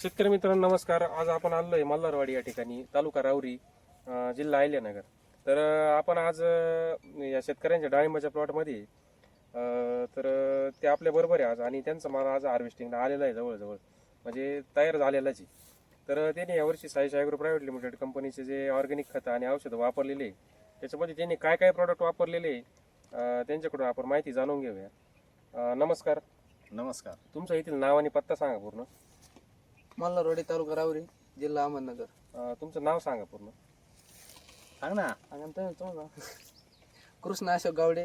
शेतकरी मित्रांनो नमस्कार. आज आपण आलोय मल्हारवाडी या ठिकाणी, तालुका राहुरी, जिल्हा अहिल्यानगर. तर आपण आज या शेतकऱ्यांच्या डाळिंबाच्या प्लॉटमध्ये तर ते आपल्या बरोबर आहे आज, आणि त्यांचा माल आज हार्वेस्टिंगला आलेला आहे, जवळजवळ म्हणजे तयार झालेलाच आहे. तर त्यांनी यावर्षी साईज ॲग्रो प्रायव्हेट लिमिटेड कंपनीचे जे ऑर्गॅनिक खतं आणि औषधं वापरलेले आहे, त्याच्यामध्ये त्यांनी काय काय प्रॉडक्ट वापरलेले आहे, त्यांच्याकडून आपण माहिती जाणून घेऊया. नमस्कार. नमस्कार. तुमचं येथील नाव आणि पत्ता सांगा पूर्ण. मल्हारवाडी तालुका राहुरी जिल्हा अहमदनगर. तुमचं नाव सांगा पूर्ण. सांग ना. कृष्ण अशोक गावडे,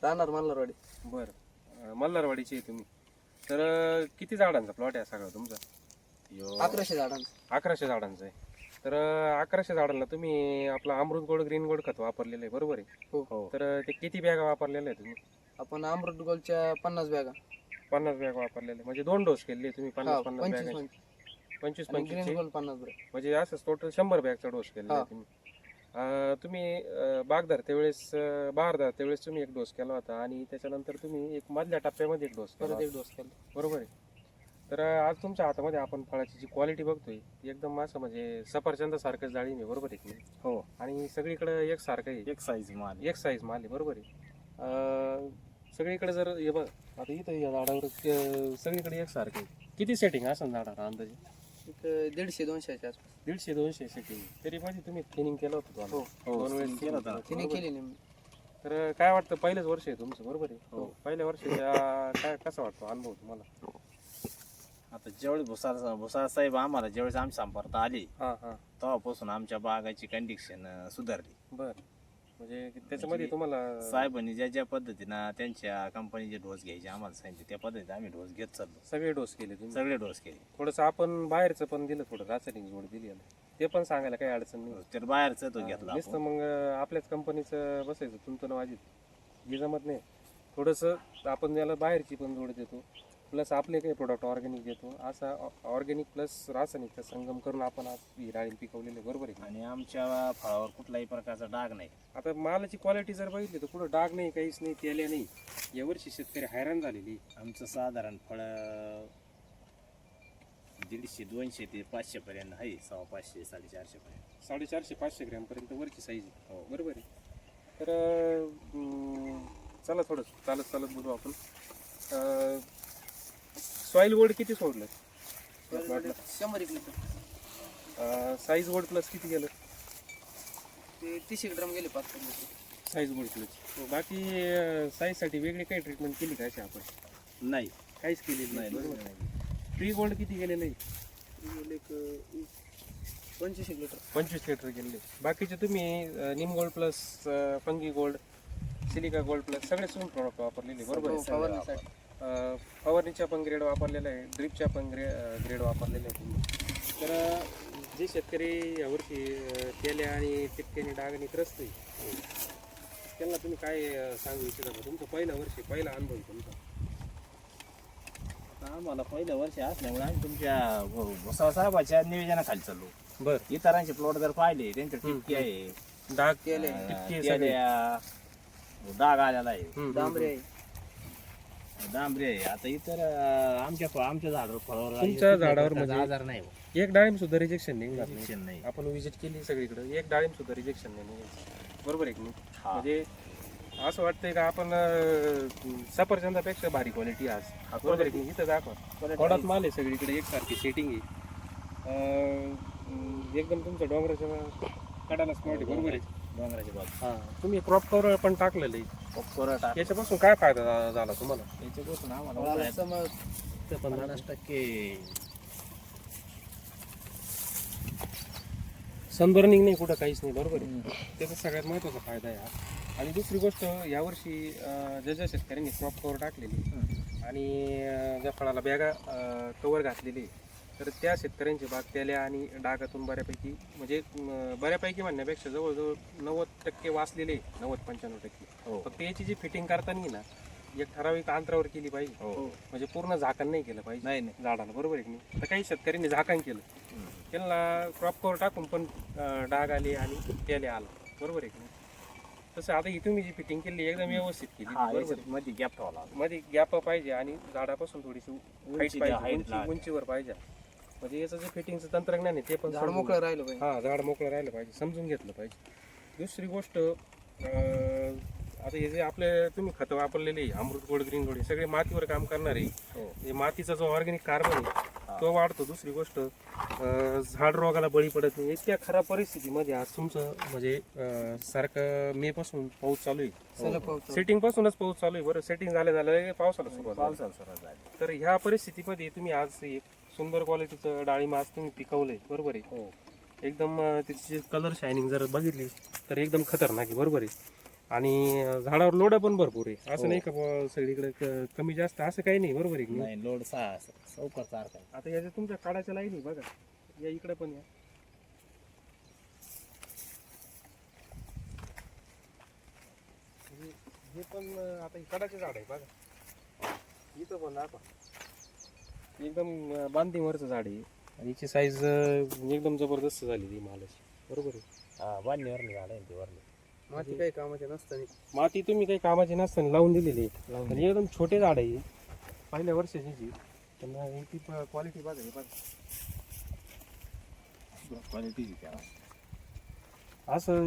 राहणार मल्हारवाडी. बरं, मल्हारवाडीचे आहे तुम्ही. तर किती झाडांचा प्लॉट आहे सगळा तुमचा? 1100 झाडांचा. 1100 झाडांचा आहे. तर 1100 झाडांना तुम्ही आपला अमृत गोल्ड ग्रीन गोल्ड खत वापरलेलं आहे, बरोबर आहे? हो. तर ते किती बॅगा वापरलेल्या आहे तुम्ही? आपण अमृत गोलच्या 50 बॅगा. 50 बॅग वापरलेले, म्हणजे 2 डोस केले तुम्ही. 50 बॅग, 25 ग्रीन गोल्ड 50 बॅग. म्हणजे असं टोटल 100 बॅगचा डोस केला तुम्ही. तुम्ही बागदार त्यावेळेस बहारदार त्यावेळेस तुम्ही एक डोस केला होता, आणि त्याच्यानंतर तुम्ही एक मधल्या टप्प्यामध्ये एक डोस केला, परत एक डोस केला. बरोबर आहे? तर आज तुमच्या हातामध्ये आपण फळाची जी क्वालिटी बघतोय ती एकदम असं म्हणजे सफरचंद सारखंच डाळिंब आहे, बरोबर आहे की नाही? हो. आणि सगळीकडे एक सारखं आहे, एक साईज माल. एक साईज माल आहे, बरोबर आहे? सगळीकडे जर हे बघ आता इथं या झाडावर सगळीकडे एक सारखं आहे. किती सेटिंग असं झाडाला अंदाजे? एक 150-200 च्या आसपास. 150-200 सेटिंग. तरी मध्ये तुम्ही थिनिंग केलं होतं हो. हो, 2 वेळेस केलं होतं. तिने केली नाही. तर काय वाटतं, पहिलंच वर्ष आहे तुमचं, बरोबर आहे? हो. पहिल्या वर्षाच्या काय कसा वाटतो अनुभव तुम्हाला? आता ज्यावेळेस भुसार साहेब आम्हाला ज्यावेळेस आम्ही संपर्क आले हां हां. तेव्हापासून आमच्या बागाची कंडिशन सुधारली. बरं, म्हणजे त्याच्यामध्ये तुम्हाला साहेबांनी ज्या ज्या पद्धतीनं त्यांच्या कंपनीचे डोस घ्यायचे आम्हाला सांगितले त्या पद्धतीने आम्ही डोस घेत चाललो. सगळे डोस केले तुम्ही? सगळे डोस केले. थोडंसं आपण बाहेरचं पण दिलं, थोडं रासायनिक जोड दिली याला, ते पण सांगायला काही अडचण नाही. तर बाहेरचा तो घेतला नुसतं आपण. मग आपल्याच कंपनीचं बसायचं तुमचं वाजीत हे जमत नाही. थोडंसं आपण याला बाहेरची पण जोड देतो, प्लस आपले काही प्रोडक्ट ऑर्गॅनिक देतो. असा ऑर्गॅनिक प्लस रासायनिकचा संगम करून आपण आज ही डाळिंब पिकवलेली आहे, बरोबर आहे? आणि आमच्या फळावर कुठलाही प्रकारचा डाग नाही. आता मालाची क्वालिटी जर बघितली तर कुठं डाग नाही, काहीच नाही, तेल्या नाही. यावर्षी शेतकरी हैराण झालेली. आमचं साधारण फळ 150-200 ते 500 पर्यंत आहे. 550-450 पर्यंत. 450-500 ग्रॅम पर्यंत वरची साईज आहे, हो. बरोबर आहे? तर चला थोडं चालत चालत बोलू आपण. सॉईल वोड किती सोडलं? 100 लिटर. साईज वोड प्लस किती गेलं? ते 30 ग्राम गेले 5 किलो. साईज वोड प्लस. बाकी साईजसाठी वेगळी काही ट्रीटमेंट केली का अशी आपण? नाही, काहीच केलेली नाही, बरोबर आहे? ट्री गोल्ड किती गेलेलं आहे? 25 लिटर. 25 लिटर गेलेले. बाकीचे तुम्ही निम gold plus, fungi gold, silica gold plus सगळे सोडून प्रॉडक्ट वापरलेले, बरोबर आहे? फवारणीसाठी. फवारणीच्या पण ग्रेड वापरलेला आहे, ड्रिपच्या पण ग्रेड वापरलेले आहे तुम्ही. तर जे शेतकरी यावर्षी तेल्या आणि टिपक्याने डागाने त्रस्त आहे, त्यांना तुम्ही काय सांगू इच्छिता? तुमचं पहिलं वर्ष, पहिला अनुभव आहे तुमचा. आम्हाला पहिलं वर्ष असल्यामुळे आम्ही तुमच्या भुसावळ साहेबाच्या नियोजनाखाली चाललो. बरं. इतरांचे प्लॉट जर पाहिले त्यांचे टिपकी आहे, डाग तेल टिपके सगळे. डाग आलेला आहे, डांबरे आहे. डांबरी आहे. आता इतर आमच्या झाडावर फळावर तुमच्या झाडावर म्हणजे आजार नाही, एक डाळिंब सुद्धा रिजेक्शन निघणार नाही. टेन्शन नाही. आपण विजिट केली सगळीकडे, एक डाळिंब सुद्धा रिजेक्शन नाही निघायचं, बरोबर आहे की नाही? हा. म्हणजे असं वाटतंय का आपण सफरचंदापेक्षा भारी क्वालिटी आज, बरोबर आहे की नाही? इथं दाखवा, थोडाच माल आहे, सगळीकडे एकसारखी सेटिंग आहे. एकदम तुमच्या डोंगराच्या कडाला स्पॉट आहे, बरोबर आहे? डोंगराच्या बाजू. हां, तुम्ही क्रॉप कव्हर पण टाकलेलं आहे. कोरडा याच्यापासून काय फायदा झाला तुम्हाला? याच्यापासून आम्हाला फळाला समज 50% सनबर्निंग नाही, कुठं काहीच नाही, बरोबर आहे? त्याचा सगळ्यात महत्त्वाचा फायदा आहे हा. आणि दुसरी गोष्ट, यावर्षी ज्या शेतकऱ्यांनी क्रॉप कव्हर टाकलेली आणि ज्या फळाला बॅगा कव्हर घातलेली, तर त्या शेतकऱ्यांची बाग तेल्या आणि डागातून बऱ्यापैकी, म्हणजे बऱ्यापैकी म्हणण्यापेक्षा जवळजवळ 90% वाचलेले, 90-95%. हो. फक्त याची जी फिटिंग करताना ना एक ठराविक अंतरावर केली पाहिजे, हो. म्हणजे पूर्ण झाकण नाही केलं पाहिजे नाही नाही. झाडाला, बरोबर आहे की नाही? तर काही शेतकऱ्यांनी झाकण केलं, त्यांना क्रॉप कव्हर टाकून पण डाग आले आणि तेले आला, बरोबर आहे की नाही? तसं आता ही तुम्ही जी फिटिंग केली एकदम व्यवस्थित केली, बरोबर आहे? मध्ये गॅप ठेवला. मध्ये गॅप पाहिजे आणि झाडापासून थोडीशी height पाहिजे, height लागते. उंचीवर पाहिजे. म्हणजे याचं जे फिटिंगचं तंत्रज्ञान आहे ते पण झाड समजून- मोकळं राहिलं पाहिजे. हा झाड मोकळं राहिलं पाहिजे, समजून घेतलं पाहिजे. दुसरी गोष्ट आता हे जे आपले तुम्ही खतं वापरलेले आहे, अमृत गोल्ड ग्रीन गोल्ड, हे सगळे मातीवर काम करणारे. हो. हे मातीचा जो ऑर्गॅनिक कार्बन आहे तो वाढतो. दुसरी गोष्ट झाड रोगाला बळी पडत नाही. इतक्या खराब परिस्थितीमध्ये आज तुमचं म्हणजे सारखं मे पासून पाऊस चालू आहे, सलग पावतो. सेटिंग पासूनच पाऊस चालू आहे. बरं, सेटिंग झालं पावसाला सुरुवात झाली. पावसाला सुरुवात झाली. तर ह्या परिस्थितीमध्ये तुम्ही आज एक सुंदर क्वालिटीचं डाळिंब आज तुम्ही पिकवलंय, बरोबर आहे. हो. एकदम त्याची कलर शायनिंग जर बघितली तर एकदम खतरनाक आहे, बरोबर आहे. आणि झाडावर लोड पण भरपूर आहे, असं नाही का बुवा सगळीकडे कमी जास्त असं काही नाही, बरोबर आहे की नाही? नाही लोड चौकर सारखा आहे. आता याच्या तुमच्या काडाच्या लाईनी बघा, या इकडे पण या. हे पण आता हे कडाचे झाड आहे बघा, इथं पण दाखवा. एकदम बांधीवरचं झाड आहे आणि हिची साईज एकदम जबरदस्त झालेली मालाची, बरोबर आहे. हा वाढणीवरली झाड आहे ते वरली. माती काही कामाची नसताना माती तुम्ही काही कामाची नसताना लावून दिलेली आहे. आणि एकदम छोटे झाड आहे, पहिल्या वर्षाची. त्यांना ती क्वालिटी बघा, हे बघा. क्वालिटी असं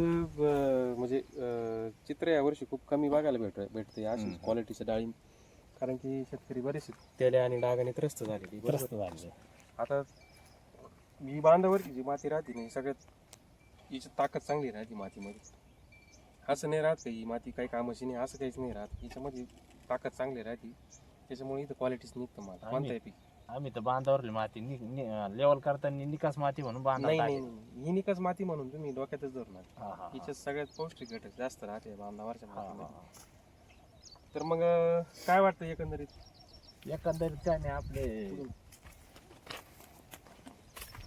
म्हणजे चित्र या वर्षी खूप कमी बघायला भेटते अशी क्वालिटीचं डाळिंब. कारण की शेतकरी बरेचसे तेल्या आणि डागाने त्रस्त झालेली, बरोबर. त्रस्त झाले. आता ही बांधावरची जी माती राहते नाही, सगळ्यात हिची ताकद चांगली राहते मातीमध्ये. असं नाही राहत ही माती काही कामाची नाही, असं काहीच नाही राहत. हिच्यामध्ये ताकद चांगली राहते, त्याच्यामुळे इथं क्वालिटीच निघतं मला कोणताही पीक. आम्ही तर बांधावरली माती लेवल करताना निकास माती म्हणून बांधा नाही नाही नाही, ही निकास माती म्हणून तुम्ही डोक्यातच धरणार. हा, हा, हिच्यात सगळ्यात पौष्टिक घटक जास्त राहते बांधावरच्या हा, मातीमध्ये. तर मग काय वाटतं एकंदरीत? एकंदरीत काय नाही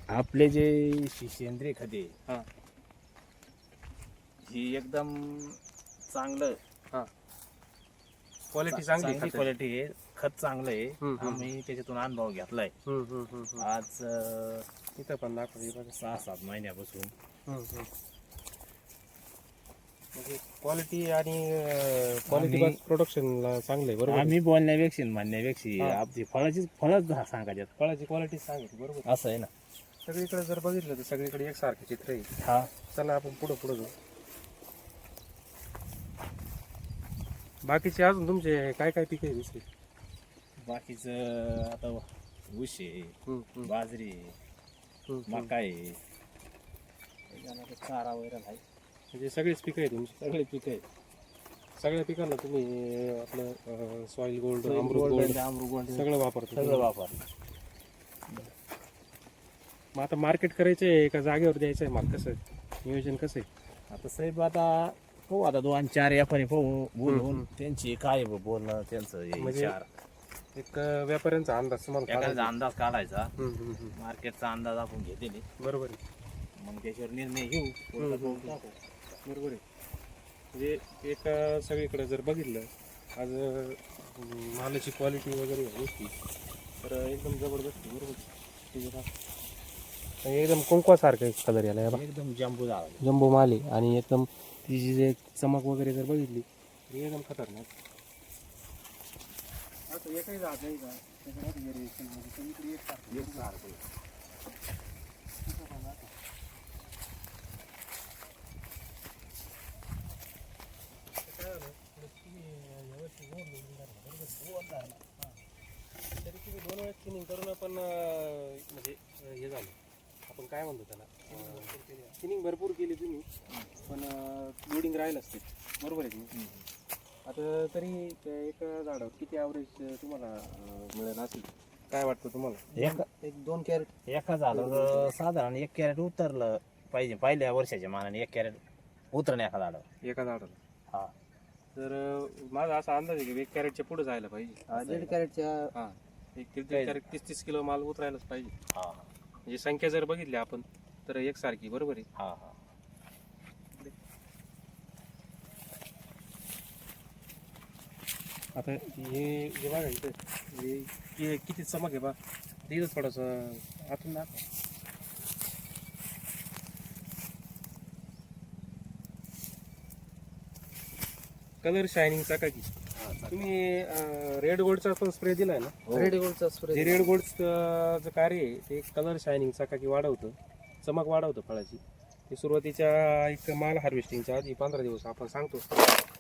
आपले जे सेंद्रिय खते हा ही एकदम चांगलं क्वालिटी चांगली खताची. क्वालिटी आहे, खत चांगलं आहे. हम्म. आम्ही त्याच्यातून अनुभव घेतलाय. आज इथं पण दाखवली बघा. 6-7 महिन्यापासून क्वालिटी आणि क्वालिटी प्रोडक्शनला चांगलं आहे, बरोबर. आम्ही बोलण्यापेक्षा म्हणण्यापेक्षा आपली फळच सांगायच्यात. फळाची क्वालिटी सांगितली, बरोबर. असं आहे ना. सगळीकडे जर बघितलं तर सगळीकडे एकसारखे चित्र आहे. हा चला आपण पुढे जाऊ. बाकीचे अजून तुमचे काय काय पिके दुसरी? बाकीचं आता ऊस आहे, बाजरी आहे, मका आहे, चारा वगैरे आहे. म्हणजे सगळेच पिकं आहे तुमची? सगळे पिकं आहेत. सगळ्या पिकांना तुम्ही आपलं सॉइल गोल्ड, Soil अमृत gold गोल्ड आणि अमृत गोल्ड सगळं वापरतो? सगळं वापरलं. मग आता मार्केट करायचंय का जागेवर द्यायचंय माल? कसं नियोजन कसं आहे? आता साहेब आता हो आता 2-4 व्यापारी बोलून त्यांची काय बोलणं त्यांचं हे म्हणजे विचार एक व्यापाऱ्यांचा अंदाज तुम्हाला एखादा काढायचा. अंदाज काढायचा. मार्केटचा अंदाज आपण घेतलेले, बरोबर आहे, मग त्याच्यावर निर्णय घेऊ. बरोबर आहे. म्हणजे एक सगळीकडे जर बघितलं आज मालाची क्वालिटी वगैरे या गोष्टी तर एकदम जबरदस्त आहे, बरोबर. ठीक आहे. एकदम कुंकवासारखं कलर याला या बघा. एकदम जंबू झाला. जम्बो माल आहे आणि एकदम तिची जे चमक वगैरे जर बघितली तर एकदम खतरनाक. आता एकही झाड नाही का त्याच्यामध्ये व्हेरिएशन म्हणजे सगळीकडे एकसारखं. तरी तुम्ही 2 वेळेस थिनिंग करून पण म्हणजे हे झालं, आपण काय म्हणतो त्याला, थिनिंग भरपूर केली तुम्ही पण लोडिंग राहिलंच ते, बरोबर आहे की. आता तरी एक झाडावर किती ॲव्हरेज तुम्हाला मिळेल असेल काय वाटतं तुम्हाला? एक 2 कॅरेट एका झाडावर साधारण 1 कॅरेट उतरलं पाहिजे. पहिल्या वर्षाच्या मानाने 1 कॅरेट उतरणं एका झाडावर. एका झाडाला? हा. तर माझा असा अंदाज आहे की 1 कॅरेटच्या पुढे जायला पाहिजे. 1.5 कॅरेटच्या हां, 1 कॅरेट 30 किलो माल उतरायलाच पाहिजे. हा म्हणजे संख्या जर बघितली आपण तर एकसारखी, बरोबर आहे. हा हा. आता हे जे बघा इथं हे किती चमक आहे बा, इथं थोडंसं आतून दाखवा. कलर शायनिंग चकाकी. तुम्ही रेड गोल्डचा पण स्प्रे दिलाय ना? रेड गोल्डचा स्प्रे जे रेड गोल्डचं कार्य आहे ते कलर शायनिंग चकाकी वाढवतं, चमक वाढवतं फळाची. ते सुरुवातीच्या एक माल हार्वेस्टिंगच्या आधी 15 दिवस आपण सांगतो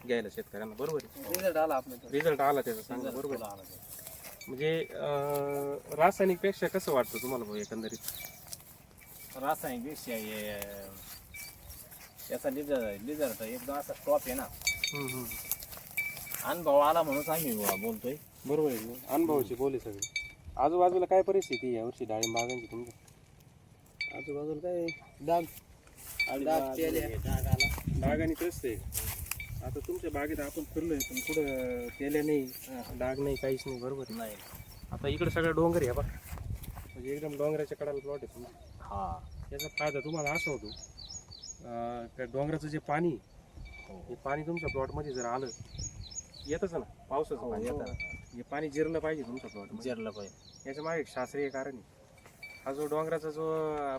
घ्यायला शेतकऱ्यांना, बरोबर आहे. रिझल्ट आला आपल्याला. रिझल्ट आला त्याचा सांगा, बरोबर आहे. म्हणजे रासायनिक पेक्षा कसं वाटतं तुम्हाला भाऊ एकंदरीत? रासायनिक पेक्षा याचा रिझल्ट एकदम असा टॉप आहे ना. अनुभव आला म्हणून आम्ही बोलतोय. बरोबर आहे. अनुभवाची बोले सगळे. आजूबाजूला काय परिस्थिती आहे यावर्षी डाळिंब बागांची तुमच्या? आजूबाजूला काय डाग डाग आणि तेच आहे. आता तुमच्या बागेत आपण फिरलोय पण कुठं तेल्या नाही, डाग नाही, काहीच नाही, बरोबर आहे. नाही. आता इकडे सगळं डोंगर आहे बा, म्हणजे एकदम डोंगराच्या कडाला प्लॉट आहे तुमचा. हा. याचा फायदा तुम्हाला असा होतो, त्या डोंगराचं जे पाणी हे पाणी तुमच्या प्लॉटमध्ये जर आलं, येतच ना पावसाचं पाणी येतं, हे पाणी जिरलं पाहिजे तुमच्या प्लॉट जिरलं पाहिजे. याच्या मागे एक शास्त्रीय कारण आहे. हा जो डोंगराचा जो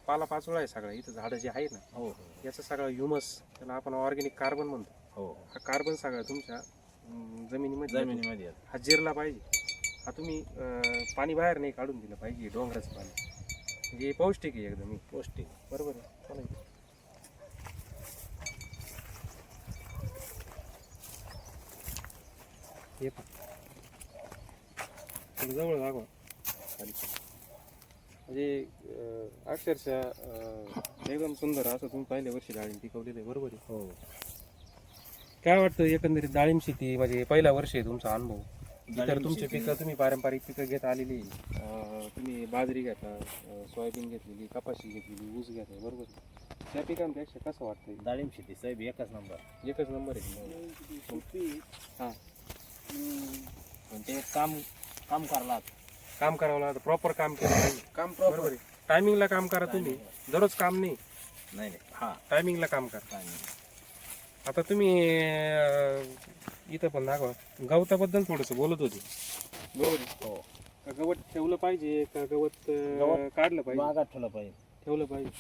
पाला पाचोळा आहे सगळा, इथं झाडं जे आहे ना, हो याचं सगळं ह्युमस, त्याला आपण ऑर्गॅनिक कार्बन म्हणतो. हो. हा कार्बन सगळा तुमच्या जमिनीमध्ये जमिनीमध्ये येतं. हा जिरला पाहिजे. हा तुम्ही पाणी बाहेर नाही काढून दिलं पाहिजे डोंगराचं पाणी, म्हणजे हे पौष्टिक आहे एकदम पौष्टिक. बरोबर आहे. चला इथं. हे पहा. थोडं जवळ दाखवा. म्हणजे अक्षरशः एकदम सुंदर असं तुम्ही पहिल्या वर्षी डाळिंब पिकवलेलं आहे, बरोबर आहे. हो. काय वाटतं एकंदरीत डाळिंब शेती म्हणजे पहिल्या वर्षी आहे तुमचा अनुभव? तर डाळिंब तुमचे शेती- पिकं तुम्ही पारंपरिक पिकं घेत आलेली, तुम्ही बाजरी घेता, सोयाबीन घेतलेली, कपाशी घेतलेली, ऊस घेता, बरोबर आहे. त्या पिकांपेक्षा कसं वाटतं? डाळिंब शेती साहेब एकच नंबर. एकच नंबर आहे. हां, म्हणजे काम काम करायला काम करावं लागतं, प्रॉपर काम केलं पाहिजे. काम बरोबर प्रॉपर आहे. टायमिंगला काम करा तुम्ही, दररोज काम नाही, नाही. हा. टायमिंगला काम करा. काय नाही. आता तुम्ही इथं पण दाखवा, गवताबद्दल थोडंसं बोलत होते, बरोबर आहे. हो. का गवत ठेवलं पाहिजे का गवत गवत काढलं पाहिजे? बागात ठेवलं पाहिजे. ठेवलं पाहिजे.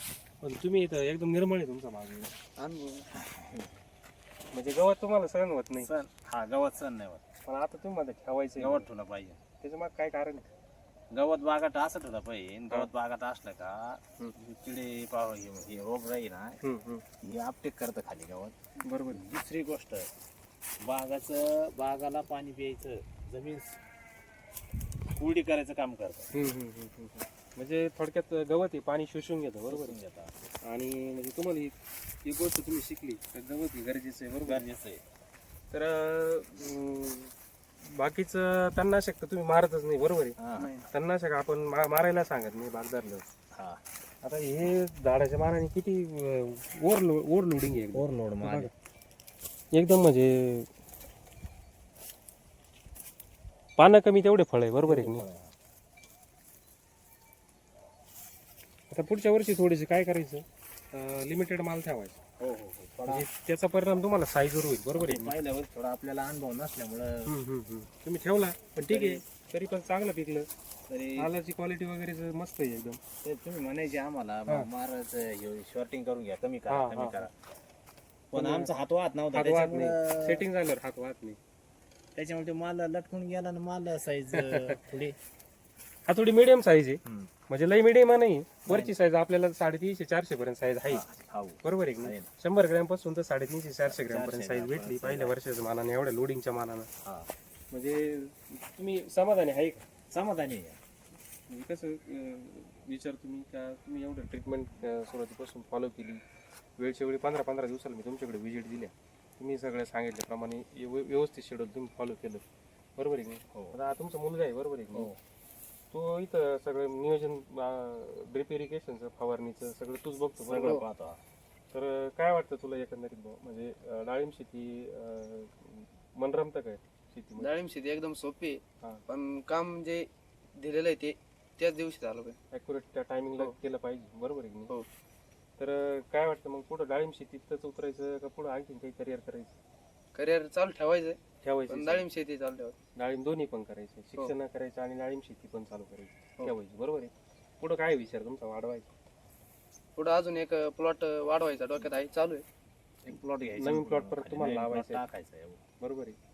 पण तुम्ही इथं एकदम निर्मळ आहे तुमचा भाग, अनुभव. म्हणजे गवत तुम्हाला सहन होत नाही, सण हा गवत सण नाही होत. पण आता तुम्ही मला ठेवायचं गवत ठेवलं पाहिजे. त्याच्या मागे काय कारण आहे? गवत बागात असं ठेवलं पाहिजे. गवत बागात असलं का किडे पाव हे रोग राही ना, हे आपटेक करतं खाली गवत. बरोबर. दुसरी गोष्ट, बागाला पाणी प्यायचं, जमीन कुरडी करायचं काम करतं. म्हणजे थोडक्यात गवत आहे पाणी शोषून घेतं, बरोबर करून आहे. घेतात. आणि म्हणजे तुम्हाला ही गोष्ट तुम्ही शिकली तर गवत ही गरजेचं आहे, बरोबर. गरजेचं आहे. तर बाकीचं तणनाशक तर तुम्ही मारतच नाही, बरोबर आहे. हा. तणनाशक आपण मारायला सांगत नाही बागदारला. हा. आता हे झाडाच्या मानाने किती ओव्हरलोडिंग आहे एकदम. ओव्हरलोड माल. एकदम म्हणजे पानं कमी तेवढे फळ आहे, बरोबर आहे की नाही? आता पुढच्या वर्षी थोडेसे काय करायचं, लिमिटेड माल ठेवायचा, हो हो हो. थोडा म्हणजे त्याचा परिणाम तुम्हाला साईजवर होईल, बरोबर आहे की नाही? पहिल्या वर्षी थोडा आपल्याला अनुभव नसल्यामुळं तुम्ही ठेवला पण ठीक आहे, तरी पण चांगलं पिकलं. तरी मालाची क्वालिटी वगैरे मस्त आहे एकदम. ते तुम्ही म्हणायचे आम्हाला मारायचं शॉर्टिंग करून घ्या, कमी हा, करा, हा. कमी करा. पण आमचा हात वाहत नव्हता. हात वाहत नाही, त्याच्यामुळे सेटिंग झाल्यावर हात वाहत नाही. ते माल लटकून गेला ना, माल साईज थोडी हा थोडी मिडियम साईज आहे, हम्म. म्हणजे लई मिडियम नाही. वरची साईज आपल्याला 350-400 पर्यंत साईज आहे, खाऊ. बरोबर आहे की नाही? आहे ना. 100 ग्रॅम पासून तर 350-400 ग्रॅम पर्यंत 400 साईज ग्रॅम भेटली पर्यंत पहिल्या वर्षाच्या मानाने, एवढ्या लोडिंगच्या मानानं. हा. म्हणजे तुम्ही समाधानी आहे का? समाधानी आहे. म्हणजे कसं विचार तुम्ही का तुम्ही एवढं ट्रीटमेंट सुरुवातीपासून फॉलो केली, वेळच्या वेळी 15-15 दिवसाला मी तुमच्याकडे व्हिजिट दिल्या, तुम्ही सगळं सांगितल्याप्रमाणे व्यवस्थित शेड्यूल तुम्ही फॉलो केलं, बरोबर आहे की नाही? हो. आता हा तुमचा मुलगा आहे, बरोबर आहे की नाही? हो. तो इथं सगळं नियोजन, ड्रिप इरिगेशनचं, फवारणीचं सगळं तूच बघतो, सगळं बरोबर? पाहतो. तर काय वाटतं तुला एकंदरीत भाऊ? म्हणजे डाळिंब शेती मन रमतं काय शेतीमध्ये? डाळिंब शेती एकदम सोपी हा. आहे, पण काम जे दिलेलं आहे ते त्याच दिवशी झालं पाहिजे. ॲक्युरेट त्या टायमिंगला हो. केलं पाहिजे, बरोबर आहे की नाही? हो. तर काय वाटतं मग पुढं डाळिंब शेतीतच उतरायचं का पुढं आणखीन काही करिअर करायचं? करिअर चालू ठेवायचं, पण ठेवायचं, डाळिंब शेती चालू ठेवायचं. डाळिंब दोन्ही पण करायचं, शिक्षण करायचं आणि डाळिंब शेती पण चालू करायची, हो. ठेवायची, बरोबर आहे. पुढं काय विचार तुमचा वाढवायचा? पुढे अजून एक प्लॉट वाढवायचा डोक्यात आहे, चालू आहे. एक प्लॉट घ्यायचा, नवीन plot परत तुम्हाला नवीन plot लावायचा आहे. टाकायचा आहे. बरोबर आहे.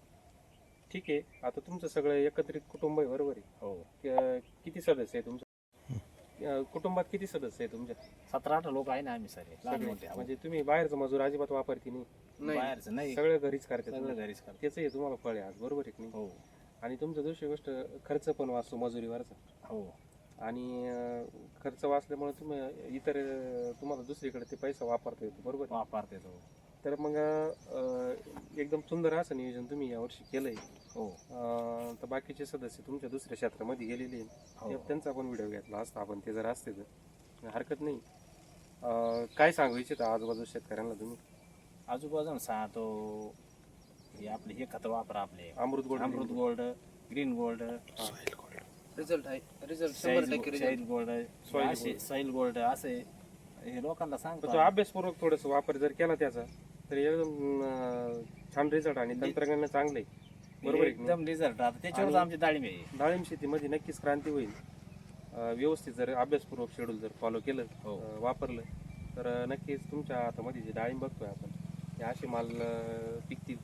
ठीक आहे. आता तुमचं सगळं एकत्रित कुटुंब आहे बरोबर आहे? हो किती सदस्य आहे तुमच्या कुटुंबात? किती सदस्य आहे तुमच्या? 17-18 लोक आहे ना आम्ही सगळे लहान सगळे? मोठे. म्हणजे तुम्ही बाहेरचं मजूर अजिबात वापरती नाही, नाही बाहेरचं नाही, सगळं घरीच करते सगळं घरीच करतो. त्याचं हे तुम्हाला फळ आहे आज बरोबर आहे की नाही? हो आणि तुमचं दुसरी गोष्ट खर्च पण वाचतो मजुरीवरचा. हो आणि खर्च वाचल्यामुळे तुम्ही इतर तुम्हाला दुसरीकडे ते पैसा वापरता येतो बरोबर आहे? वापरते तो. तर मग एकदम सुंदर असं नियोजन तुम्ही यावर्षी केलंय. हो तर बाकीचे सदस्य तुमच्या दुसऱ्या क्षेत्रामध्ये गेलेले आहेत. हो. त्यांचा पण व्हिडिओ घेतला असता आपण, ते जर असते तर हरकत नाही. काय सांगू इच्छिता आजूबाजूच्या शेतकऱ्यांना तुम्ही? आजूबाजूला सांगतो हे आपले हे खत वापरा, आपले अमृत गोल्ड, ग्रीन गोल्ड, रिझल्ट आहे. Result 100% result. Gold, soil gold असे हे लोकांना तो सांगतो. अभ्यासपूर्वक थोडस वापर जर केला त्याचा तर एकदम छान रिझल्ट आणि तंत्रज्ञान चांगलं आहे बरोबर आहे की नाही? एकदम रिझल्ट. आता त्याच्यावर आणि- आमची डाळिंब आहे. डाळिंब शेतीमध्ये नक्कीच क्रांती होईल. व्यवस्थित जर अभ्यासपूर्वक शेड्यूल जर फॉलो केलं, हो. वापरलं तर नक्कीच तुमच्या हातामध्ये जे डाळिंब बघतोय आपण हे असे माल पिकतील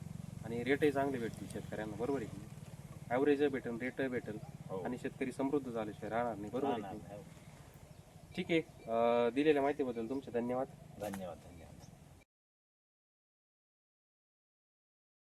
आणि रेटही चांगले भेटतील शेतकऱ्यांना बरोबर आहे की नाही? ॲव्हरेज भेटेल, रेट भेटेल हो. आणि शेतकरी समृद्ध झाल्याशिवाय राहणार नाही बरोबर आहे की राहणार नाही? नाही. ठीक आहे. दिलेल्या माहितीबद्दल तुमचे धन्यवाद. धन्यवाद.